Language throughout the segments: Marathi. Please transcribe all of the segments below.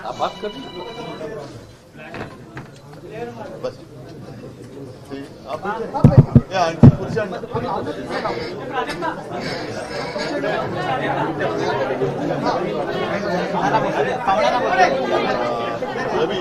आप बात कर बस आप आणखी पुरुषांना रवी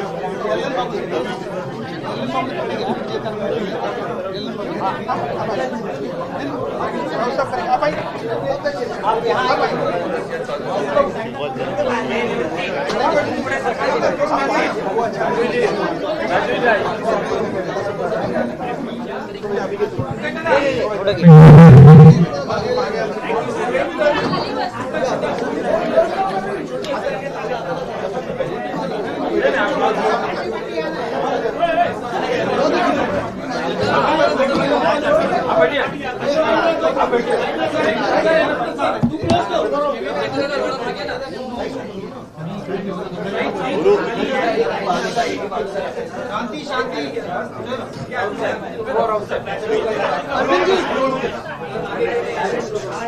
शांति शांति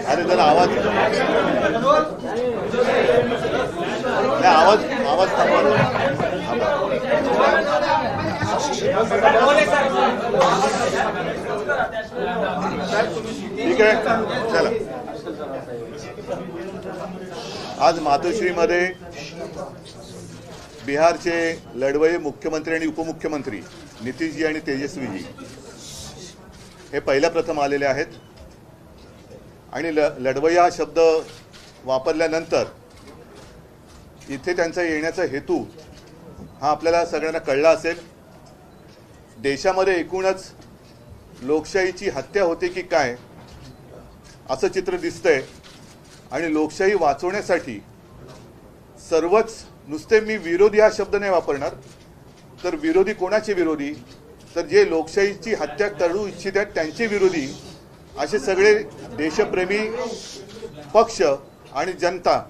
अरे जरा आवाज आवाज आवाज ठीक आहे चला आज मातोश्रीमध्ये बिहारचे लढवय्ये मुख्यमंत्री आणि उपमुख्यमंत्री नितीशजी आणि तेजस्वीजी हे पहिल्या प्रथम आलेले आहेत आणि लढवय्या हा शब्द वापरल्यानंतर इथे त्यांचा येण्याचा हेतू हा आपल्याला सगळ्यांना कळला असेल। देशामध्ये एकूणच लोकशाहीची हत्या होते की काय असं चित्र दिसतंय आणि लोकशाही वाचवण्यासाठी सर्वच नुसते मी विरोधी हा शब्द नाही वापरणार तर विरोधी कोणाचे विरोधी तर जे लोकशाहीची हत्या करू इच्छित आहेत त्यांचे विरोधी असे सगळे देशप्रेमी पक्ष आणि जनता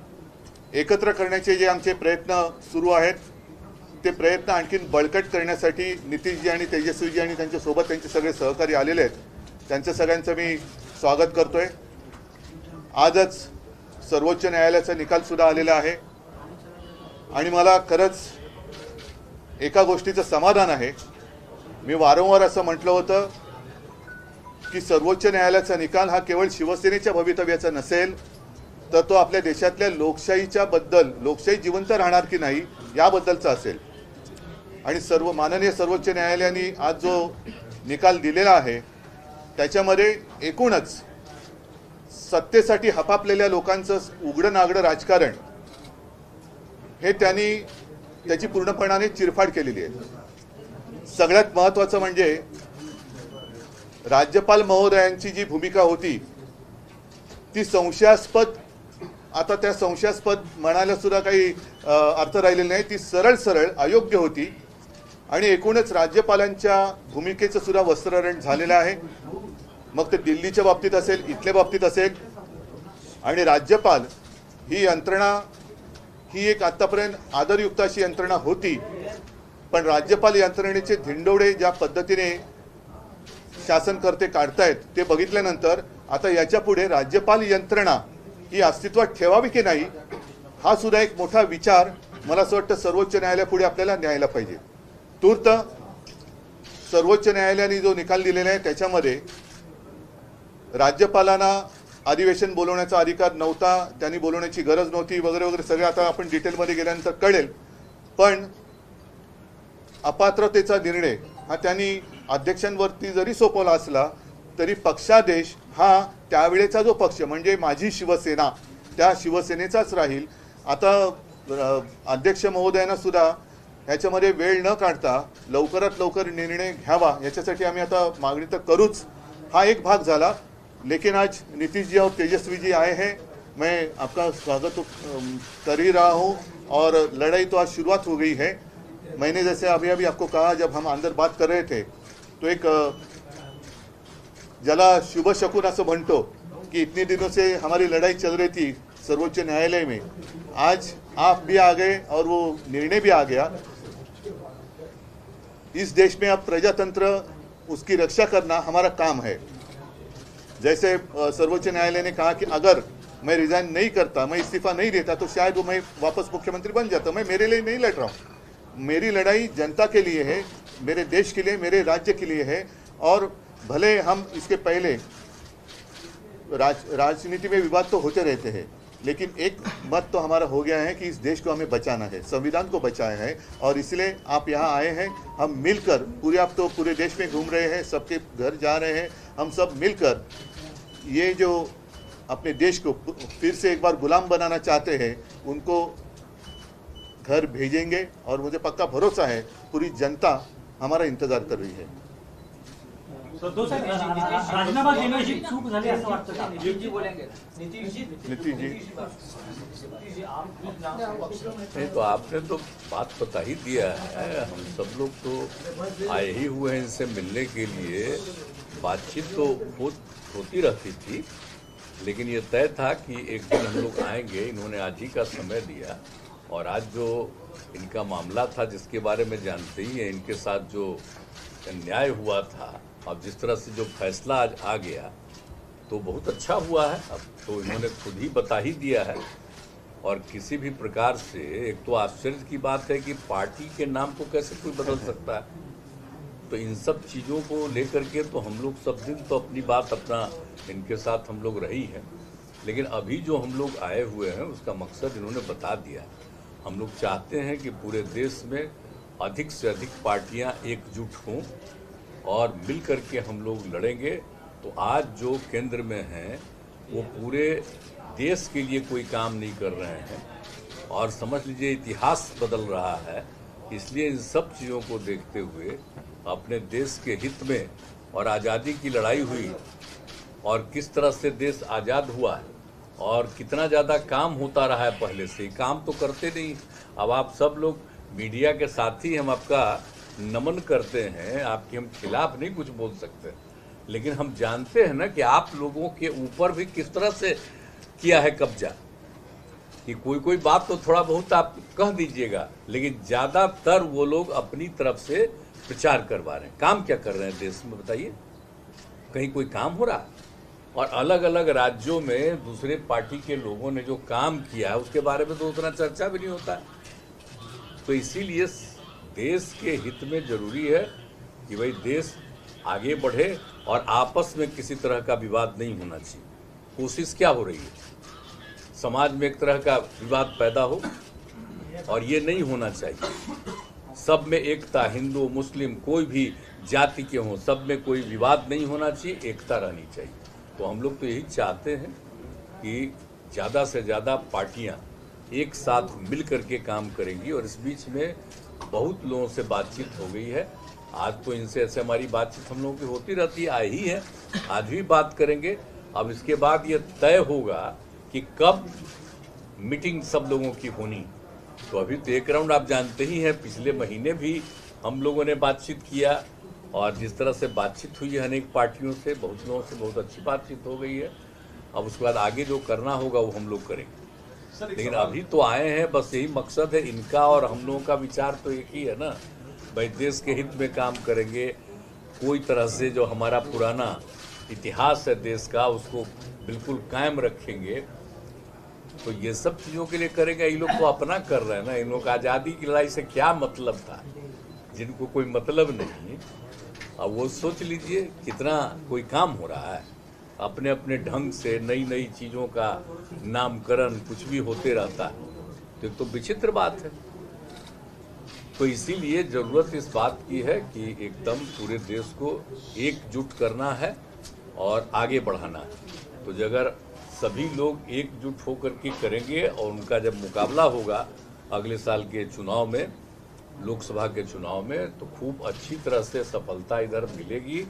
एकत्र करण्याचे जे आमचे प्रयत्न सुरू आहेत ते प्रयत्न आणखीन बळकट करण्यासाठी नितीशजी आणि तेजस्वीजी आणि त्यांच्या सोबत त्यांचे सगळे सहकारी आलेले आहेत त्यांच्या सगळ्यांचं मी स्वागत करतोय। आजच सर्वोच्च न्यायालयाचा निकाल सुद्धा आलेला आहे आणि मला खरंच एका गोष्टीचं समाधान आहे। मी वारंवार असं म्हटलं होतं की सर्वोच्च न्यायालयाचा निकाल हा केवळ शिवसेनेच्या भवितव्याचा नसेल तर तो आपल्या देशातल्या लोकशाहीच्या बद्दल लोकशाही जिवंत राहणार की नाही याबद्दलचा असेल आणि माननीय सर्वोच्च न्यायालयाने आज जो निकाल दिलेला आहे त्याच्यामध्ये एकूणच सत्तेसाठी हपापलेल्या लोकांचं उघडं नागडं राजकारण हे त्यांनी त्याची पूर्णपणाने चिरफाड केलेली आहे। सगळ्यात महत्त्वाचं म्हणजे राज्यपाल महोदयांची जी भूमिका होती ती संशयास्पद आता त्या संशयास्पद म्हणायला सुद्धा काही अर्थ राहिलेला नाही ती सरळ सरळ अयोग्य होती आणि एकूणच राज्यपालांच्या भूमिकेचं सुद्धा वस्त्रहरण झालेलं आहे। मग ते दिल्लीच्या बाबतीत असेल इथल्या बाबतीत असेल आणि राज्यपाल ही यंत्रणा ही एक आतापर्यंत आदरयुक्त अशी यंत्रणा होती पण राज्यपाल यंत्रणेचे धिंडोडे ज्या पद्धतीने शासनकर्ते काढतायत ते बघितल्यानंतर आता याच्या पुढे राज्यपाल यंत्रणा ही अस्तित्वात ठेवावी की नाही, हा सुद्धा एक मोठा विचार मला असं वाटतं सर्वोच्च न्यायालयापुढे आपल्याला न्यायला पाहिजे. तूर्त सर्वोच्च न्यायालयाने जो निकाल दिलेला आहे त्याच्यामध्ये राज्यपालांना अधिवेशन बोलवण्याचा अधिकार नव्हता, त्यांनी बोलवण्याची गरज नव्हती वगैरे वगैरे सगळं आता आपण डिटेलमध्ये गेल्यानंतर कळेल. पण अपात्रतेचा निर्णय हा त्यांनी अध्यक्षांवरती जरी सोपवला असला तरी पक्षादेश हा त्यावेळेचा जो पक्ष म्हणजे माझी शिवसेना त्या शिवसेनेचाच राहील. आता अध्यक्ष महोदयांना सुद्धा ह्याच्यामध्ये वेळ न काढता लवकरात लवकर निर्णय घ्यावा याच्यासाठी आम्ही आता मागणी तर करूच. हा एक भाग झाला. लेकिन आज नीतीश जी और तेजस्वी जी आए हैं, मैं आपका स्वागत कर ही रहा हूँ. और लड़ाई तो आज शुरुआत हो गई है. मैंने जैसे अभी अभी आपको कहा, जब हम अंदर बात कर रहे थे तो एक ज्याला शुभ शकुन असं म्हणतो कि इतने दिनों से हमारी लड़ाई चल रही थी सर्वोच्च न्यायालय में, आज आप भी आ गए और वो निर्णय भी आ गया. इस देश में अब प्रजातंत्र उसकी रक्षा करना हमारा काम है. जैसे सर्वोच्च न्यायालय ने कहा कि अगर मैं रिजाइन नहीं करता, मैं इस्तीफा नहीं देता तो शायद वो मैं वापस मुख्यमंत्री बन जाता. मैं मेरे लिए नहीं लड़ रहा हूँ, मेरी लड़ाई जनता के लिए है, मेरे देश के लिए, मेरे राज्य के लिए है. और भले हम इसके पहले राजनीति में विवाद तो होते रहते हैं, लेकिन एक मत तो हमारा हो गया है कि इस देश को हमें बचाना है, संविधान को बचाया है. और इसलिए आप यहाँ आए हैं, हम मिलकर पूरे, आप तो पूरे देश में घूम रहे हैं, सबके घर जा रहे हैं, हम सब मिलकर ये जो अपने देश को फिर से एक बार गुलाम बनाना चाहते हैं उनको घर भेजेंगे. और मुझे पक्का भरोसा है पूरी जनता हमारा इंतजार कर रही है. राजीनामा देण्याची चूक झाली असं वाटतं का? नीतीश जी नहीं, तो आपने तो बात बता ही दिया है. हम सब लोग तो आए ही हुए हैं इनसे मिलने के लिए. बातचीत तो होती रहती थी, लेकिन ये तय था कि एक दिन हम लोग आएंगे. इन्होंने आज ही का समय दिया और आज जो इनका मामला था जिसके बारे में जानते ही हैं, इनके साथ जो अन्याय हुआ था, अब जिस तरह से जो फैसला आज आ गया तो बहुत अच्छा हुआ है. अब तो इन्होंने खुद ही बता ही दिया है. और किसी भी प्रकार से, एक तो आश्चर्य की बात है कि पार्टी के नाम को कैसे कोई बदल सकता है. तो इन सब चीज़ों को लेकर के तो हम लोग सब दिन तो अपनी बात अपना इनके साथ हम लोग रही है. लेकिन अभी जो हम लोग आए हुए हैं उसका मकसद इन्होंने बता दिया. हम लोग चाहते हैं कि पूरे देश में अधिक से अधिक पार्टियां एकजुट हों और मिल कर के हम लोग लड़ेंगे. तो आज जो केंद्र में हैं वो पूरे देश के लिए कोई काम नहीं कर रहे हैं और समझ लीजिए इतिहास बदल रहा है. इसलिए इन सब चीज़ों को देखते हुए अपने देश के हित में, और आज़ादी की लड़ाई हुई और किस तरह से देश आज़ाद हुआ है और कितना ज़्यादा काम होता रहा है पहले से. काम तो करते नहीं. अब आप सब लोग मीडिया के साथी, हम आपका नमन करते हैं. आपके हम खिलाफ नहीं कुछ बोल सकते, लेकिन हम जानते हैं ना कि आप लोगों के ऊपर भी किस तरह से किया है कब्जा. कि कोई बात तो थोड़ा बहुत आप कह दीजिएगा, लेकिन ज़्यादातर वो लोग अपनी तरफ से प्रचार करवा रहे हैं. काम क्या कर रहे हैं देश में बताइए? कहीं कोई काम हो रहा है? और अलग अलग राज्यों में दूसरे पार्टी के लोगों ने जो काम किया है उसके बारे में तो उतना चर्चा भी नहीं होता है. तो इसीलिए देश के हित में जरूरी है कि भाई देश आगे बढ़े और आपस में किसी तरह का विवाद नहीं होना चाहिए. कोशिश क्या हो रही है? समाज में एक तरह का विवाद पैदा हो, और ये नहीं होना चाहिए. सब में एकता, हिंदू मुस्लिम कोई भी जाति के हों, सब में कोई विवाद नहीं होना चाहिए, एकता रहनी चाहिए. तो हम लोग तो यही चाहते हैं कि ज़्यादा से ज़्यादा पार्टियां एक साथ मिल करके काम करेंगी. और इस बीच में बहुत लोगों से बातचीत हो गई है. आज तो इनसे ऐसे हमारी बातचीत हम लोगों की होती रहती है, आई ही है, आज भी बात करेंगे. अब इसके बाद ये तय होगा कि कब मीटिंग सब लोगों की होनी. तो अभी तो एक राउंड आप जानते ही हैं, पिछले महीने भी हम लोगों ने बातचीत किया और जिस तरह से बातचीत हुई है अनेक पार्टियों से, बहुत लोगों से बहुत अच्छी बातचीत हो गई है. अब उसके बाद आगे जो करना होगा वो हम लोग करेंगे. लेकिन अभी तो आए हैं, बस यही मकसद है इनका और हम लोगों का विचार तो एक ही है ना, भाई देश के हित में काम करेंगे. कोई तरह से जो हमारा पुराना इतिहास है देश का उसको बिल्कुल कायम रखेंगे। तो ये सब चीज़ों के लिए करेंगे। ये लोग तो अपना कर रहे हैं ना, इन लोग आज़ादी की लड़ाई से क्या मतलब था, जिनको कोई मतलब नहीं। अब वो सोच लीजिए कितना कोई काम हो रहा है, अपने अपने ढंग से नई नई चीज़ों का नामकरण कुछ भी होते रहता है। तो विचित्र बात है। तो इसीलिए ज़रूरत इस बात की है कि एकदम पूरे देश को एकजुट करना है और आगे बढ़ाना है। तो अगर सभी लोग एकजुट होकर के करेंगे और उनका जब मुकाबला होगा अगले साल के चुनाव में, लोकसभा के चुनाव में, तो खूब अच्छी तरह से सफलता इधर मिलेगी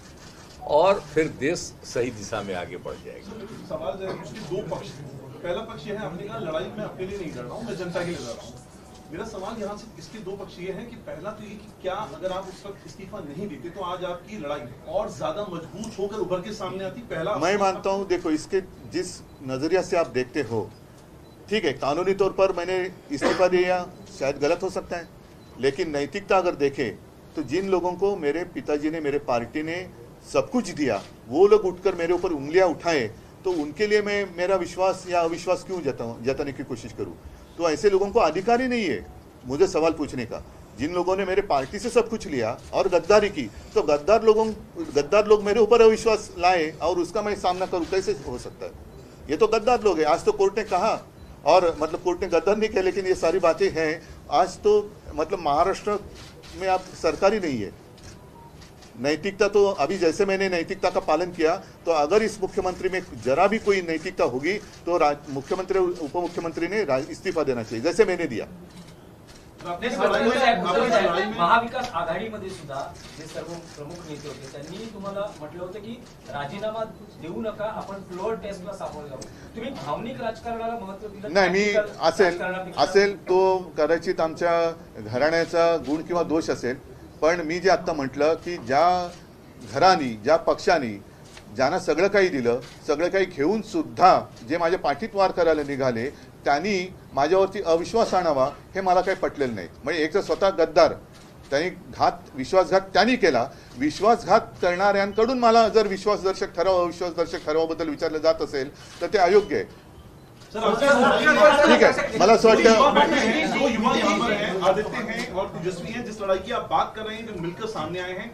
और फिर देश सही दिशा में आगे बढ़ जाएगा। सवाल जो है उसके दो पक्ष हैं। पहला पक्ष ये है, आपने कहा लड़ाई मैं अपने लिए नहीं लड़ रहा हूँ, मैं जनता के लिए लड़ रहा हूँ। मेरा सवाल यहाँ से इसके दो पक्ष ये है कि पहला तो ये कि क्या अगर आप उस वक्त इस्तीफा नहीं देते तो आज आपकी लड़ाई और ज्यादा मजबूत होकर उभर के सामने आती। पहला मैं मानता हूं, देखो इसके जिस नजरिया से आप देखते हो, ठीक है, कानूनी तौर पर मैंने इस्तीफा दिया शायद गलत हो सकता है, लेकिन नैतिकता अगर देखें तो जिन लोगों को मेरे पिताजी ने, मेरे पार्टी ने सब कुछ दिया, वो लोग उठकर मेरे ऊपर उंगलियां उठाए, तो उनके लिए मैं मेरा विश्वास या अविश्वास क्यों जताने की कोशिश करूं। तो ऐसे लोगों को अधिकार ही नहीं है मुझे सवाल पूछने का। जिन लोगों ने मेरे पार्टी से सब कुछ लिया और गद्दारी की, तो गद्दार लोग मेरे ऊपर अविश्वास लाए और उसका मैं सामना करूं, कैसे हो सकता है। ये तो गद्दार लोग हैं। आज तो कोर्ट ने कहा, और मतलब कोर्ट ने गद्दार नहीं किया, लेकिन ये सारी बातें हैं। आज तो मतलब महाराष्ट्र में आप सरकार ही नहीं है। नैतिकता तो अभी जैसे मैंने नैतिकता का पालन किया, तो अगर इस मुख्यमंत्री में जरा भी कोई नैतिकता होगी तो मुख्यमंत्री उप मुख्यमंत्री ने इस्तीफा देना चाहिए, जैसे मैंने दिया। महाविकास आघाडीमध्ये सुद्धा जे सर्व प्रमुख नेते होते त्यांनी तुम्हाला म्हटलं होतं की राजीनामा देऊ नका, आपण फ्लोअर टेस्टला सामोरे जाऊ। तुम्ही भावनिक राजकारणाला महत्व दिलं नाही, मी असेल तो कदाचित आमच्या घराण्याचा गुण किंवा दोष असेल, पण मी जे आता म्हटलं की ज्या घरानी, ज्या पक्षानी ज्यांना सगळं काही दिलं, सगळं काही घेऊन सुद्धा जे माझ्या पाठीत वार करायला निघाले, त्यांनी माझ्यावरती अविश्वास आणावा हे मला काही पटलेलं नाही। म्हणजे एक तर स्वतः गद्दार, त्यांनी विश्वासघात त्यांनी केला, विश्वासघात करणाऱ्यांकडून मला जर विश्वासदर्शक ठराव, अविश्वासदर्शक ठरावाबद्दल विचारलं जात असेल तर ते अयोग्य आहे। ठीक है, मला असं वाटतं दो युवा यहाँ पर हैं, आदित्य हैं और तेजस्वी हैं, जिस लड़ाई की आप बात कर रहे हैं, जो मिलकर सामने आए हैं,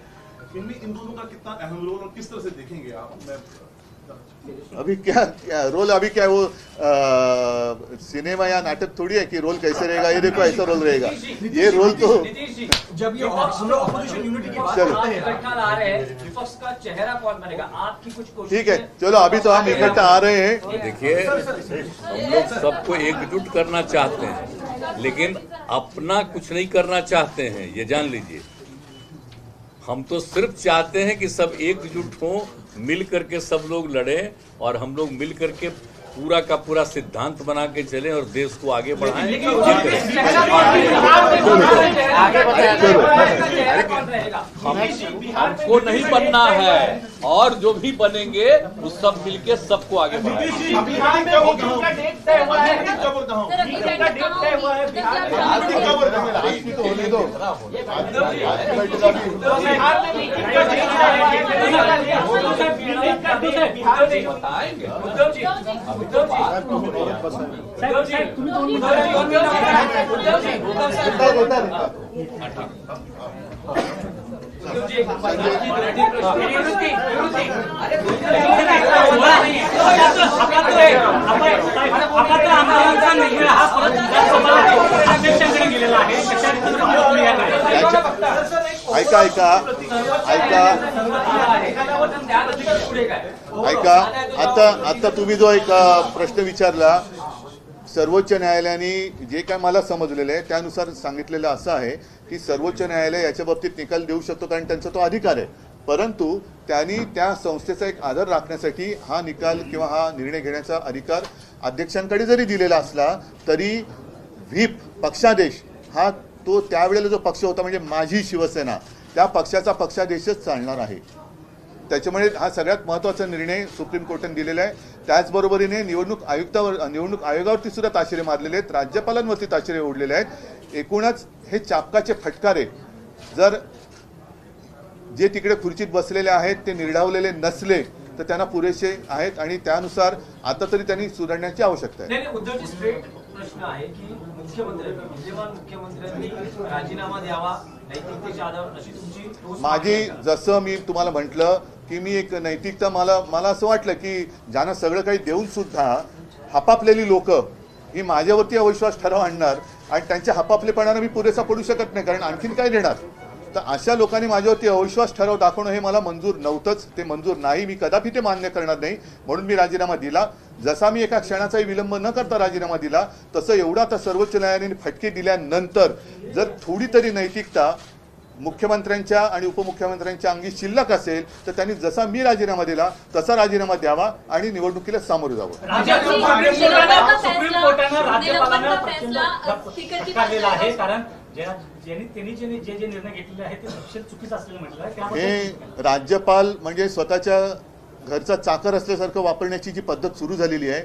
इनमें इन दोनों का कितना अहम रोल और किस तरह से देखेंगे आप? अभी क्या रोल, अभी क्या वो सिनेमा या नाटक थोड़ी है कि रोल कैसे रहेगा, ये देखो ऐसा रोल रहेगा। ये रोल तो जब ये हम लोग ऑपोजिशन यूनिटी की बात इकट्ठा आ रहे हैं, विपक्ष का चेहरा कौन बनेगा? आपकी कुछ कोशिश? ठीक है, चलो अभी तो हम इकट्ठा आ रहे हैं। देखिए, हम लोग सबको एकजुट करना चाहते हैं, लेकिन अपना कुछ नहीं करना चाहते हैं, ये जान लीजिए। हम तो सिर्फ चाहते हैं कि सब एकजुट हों, मिल करके सब लोग लड़ें और हम लोग मिल करके पूरा का पूरा सिद्धांत बना के चलें और देश को आगे बढ़ाएं। हमको नहीं बनना है, और जो भी बनेंगे वो सब मिलके सबको आगे ऐका ऐका आता तुम्ही जो एक प्रश्न विचारला, सर्वोच्च न्यायालयाने जे काय मला समजलेलं आहे त्यानुसार सांगितलेलं असं आहे की सर्वोच्च न्यायालय याच्या बाबतीत निकाल देऊ शकतो, कारण त्यांचा तो अधिकार आहे। परंतु त्यांनी त्या संस्थेचा एक आदर राखण्यासाठी हा निकाल किंवा हा निर्णय घेण्याचा अधिकार अध्यक्षांकडे जरी दिलेला असला तरी व्हीप पक्षादेश हा तो त्यावेळेला जो पक्ष होता म्हणजे माझी शिवसेना, त्या पक्षाचा पक्षादेशच चालणार आहे। त्याच्यामुळे हा सगळ्यात महत्त्वाचा निर्णय सुप्रीम कोर्टाने दिलेला आहे। त्याचबरोबरीने निवडणूक आयोगावरती सुद्धा ताशेरे मारलेले आहेत, राज्यपालांवरती ताशेरे ओढलेले आहेत। एकूणच हे चापकाचे फटकारे जर जे तिकडे खुर्चीत बसलेले आहेत ते निर्ढावलेले नसले तर त्यांना पुरेसे आहेत आणि त्यानुसार आता तरी त्यांनी सुधारण्याची आवश्यकता आहे. नाही उद्धवजी स्ट्रेट प्रश्न आहे की मुख्यमंत्र्यांनी विद्यमान मुख्यमंत्र्यांनी राजीनामा द्यावा नैतिकतेच्या आधारावर अशी तुमची ठोस माझी मागणी आहे. जसं मी तुम्हाला म्हटलं की मी एक नैतिकता मला असं वाटलं की ज्यांना सगळं काही देऊन सुद्धा हपापलेली लोक ही माझ्यावरती अविश्वास ठराव आणणार आणि त्यांच्या हपापलेपणानं मी पुरेसा पडू शकत नाही, कारण आणखीन काय देणार. तर अशा लोकांनी माझ्यावरती अविश्वास ठराव दाखवणं हे मला मंजूर नव्हतंच, ते मंजूर नाही, मी कदापि ते मान्य करणार नाही, म्हणून मी राजीनामा दिला. जसा मी एका क्षणाचाही विलंब न करता राजीनामा दिला, तसं एवढा आता सर्वोच्च न्यायालयाने फटके दिल्यानंतर जर थोडी तरी नैतिकता मुख्यमंत्र्यांच्या आणि उपमुख्यमंत्र्यांच्या अंगी शिल्लक असेल तर त्यांनी जसा मी राजीनामा दिला तसा राजीनामा द्यावा आणि निवडणुकीला सामोरे जावं. सुप्रीम कोर्टानं राज्यपालांना प्रचंड फटकारलेला आहे, कारण त्यांनी जे निर्णय घेतलेले आहेत ते अक्षर चुकीचं असलेलं म्हटलं आहे. त्याबद्दल हे राज्यपाल म्हणजे स्वतःच्या घरचा चाकर असल्यासारखं वापरण्याची जी पद्धत सुरू झालेली आहे,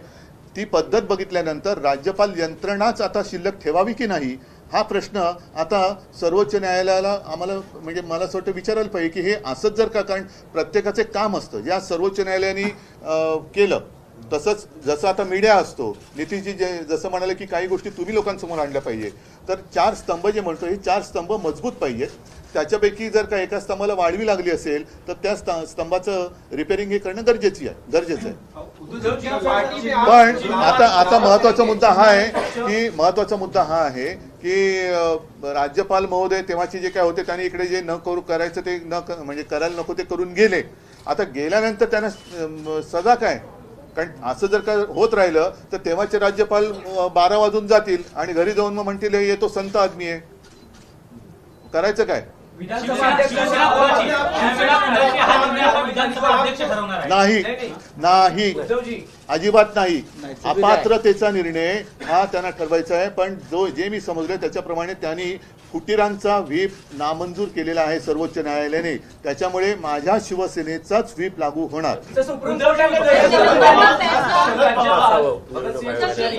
ती पद्धत बघितल्यानंतर राज्यपाल यंत्रणाच आता शिल्लक ठेवावी की नाही हा प्रश्न आता सर्वोच्च न्यायालयाला आम्हाला म्हणजे मला असं वाटतं विचारायला पाहिजे की हे असंच जर का, कारण प्रत्येकाचे काम असतं या सर्वोच्च न्यायालयाने केलं. तसंच जसं आता मीडिया असतो, नितीशजी जसं म्हणाले की काही गोष्टी तुम्ही लोकांसमोर आणल्या पाहिजे, तर 4 स्तंभ जे म्हणतो हे 4 स्तंभ मजबूत पाहिजेत. त्याच्यापैकी जर का एका स्तंभाला वाढवी लागली असेल तर त्या स्तंभाचं रिपेअरिंग हे करणं गरजेचं आहे. पण आता महत्वाचा मुद्दा हा आहे की राज्यपाल महोदय तेव्हाचे जे काय होते त्यांनी इकडे जे करायचं ते म्हणजे करायला नको ते करून गेले. आता गेल्यानंतर त्यांना सजा काय, कारण असं जर का होत राहिलं तर तेव्हाचे राज्यपाल 12 वाजून जातील आणि घरी जाऊन मग म्हणतील हे तो संत आदमी आहे, करायचं काय. नाही अजिबात नाही. अपात्रतेचा निर्णय हा त्यांना ठरवायचा आहे, पण जे मी समजले त्याच्याप्रमाणे त्यांनी फुटीरांचा व्हीप नामंजूर केलेला आहे सर्वोच्च न्यायालयाने, त्याच्यामुळे माझ्या शिवसेनेचाच व्हीप लागू होणार.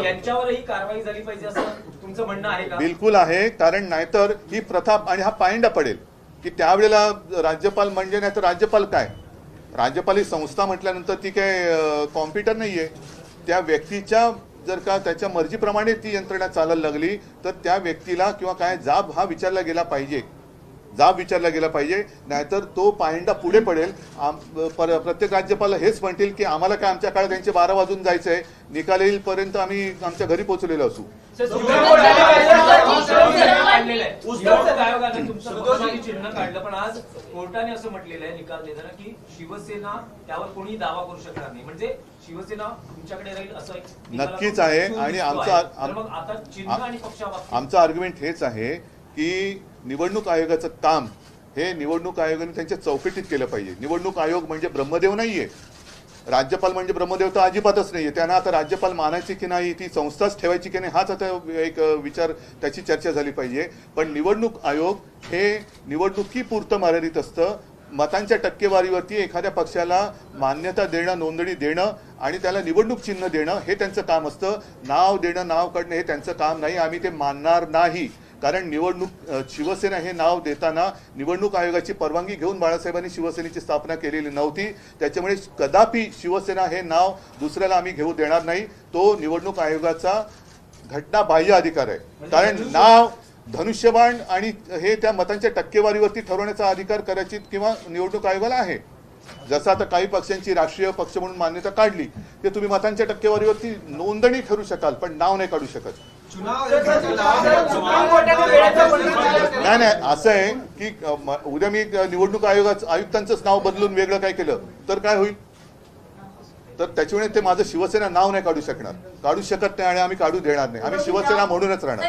यांच्यावरही कारवाई झाली पाहिजे असं तुमचं म्हणणं आहे का? बिलकुल आहे, कारण नाहीतर ही प्रथा आणि हा पायंडा पडेल की त्यावेळेला राज्यपाल म्हणजे नाही तर राज्यपाल काय, राज्यपाल ही संस्था म्हटल्यानंतर ती काय कॉम्प्युटर नाहीये. त्या व्यक्तीच्या जर का त्याच्या मर्जीप्रमाणे ती यंत्रणा चालायला लागली तर त्या व्यक्तीला किंवा काय जाब विचारला गेला पाहिजे, नाहीतर तो पायंडा पुढे पडेल. प्रत्येक राज्यपाल हेच म्हणतील की आम्हाला काय आमच्या काळात त्यांचे 12 वाजून जायचंय, निकाल येईपर्यंत आम्ही आमच्या घरी पोहोचलेलो असू. आयोगाने तुमचं चिन्ह काढलं, पण आज कोर्टाने असं म्हटलेलं आहे निकाल देताना की शिवसेना त्यावर कोणी दावा करू शकणार नाही, म्हणजे शिवसेना तुमच्याकडे राहील असं नक्कीच आहे. आणि आता चिन्ह आणि आमचं आर्ग्युमेंट हेच आहे की निवडणूक आयोगाचं काम हे निवडणूक आयोगाने त्यांच्या चौकटीत केलं पाहिजे. निवडणूक आयोग म्हणजे ब्रह्मदेव नाहीये, राज्यपाल म्हणजे ब्रह्मदेव तर अजिबातच नाहीये. त्यांना आता राज्यपाल मानायचे की नाही, ती संस्थाच ठेवायची की नाही, हाच आता एक विचार त्याची चर्चा झाली पाहिजे. पण निवडणूक आयोग हे निवडणुकीपुरतं मर्यादित असतं. मतांच्या टक्केवारीवरती एखाद्या पक्षाला मान्यता देणं, नोंदणी देणं आणि त्याला निवडणूक चिन्ह देणं हे त्यांचं काम असतं. नाव देणं, नाव काढणं हे त्यांचं काम नाही. आम्ही ते मानणार नाही, कारण शिवसेना हे नाव देताना निवडणूक आयोगाची परवानगी घेऊन बाळासाहेबांनी शिवसेनेची स्थापना केलेली नव्हती. त्याच्यामुळे कदापि शिवसेना हे नाव दुसऱ्याला आम्ही घेऊ देणार नाही. तो निवडणूक आयोगाचा घटनाबाह्य अधिकार आहे, कारण नाव धनुष्यबाण आणि हे त्या मतांच्या टक्केवारीवरती ठरवण्याचा अधिकार कदाचित किंवा निवडणूक आयोगाला आहे. जसं आता काही पक्षांची राष्ट्रीय पक्ष म्हणून मान्यता काढली ते तुम्ही मतांच्या टक्केवारीवरती नोंदणी करू शकाल, पण नाव नाही काढू शकत. नाही असं आहे की उद्या मी निवडणूक आयुक्तांचंच नाव बदलून वेगळं काय केलं तर काय होईल, तर त्याच्यामुळे ते माझं शिवसेना नाव नाही काढू शकत नाही आणि आम्ही काढू देणार नाही. आम्ही शिवसेना म्हणूनच राहणार.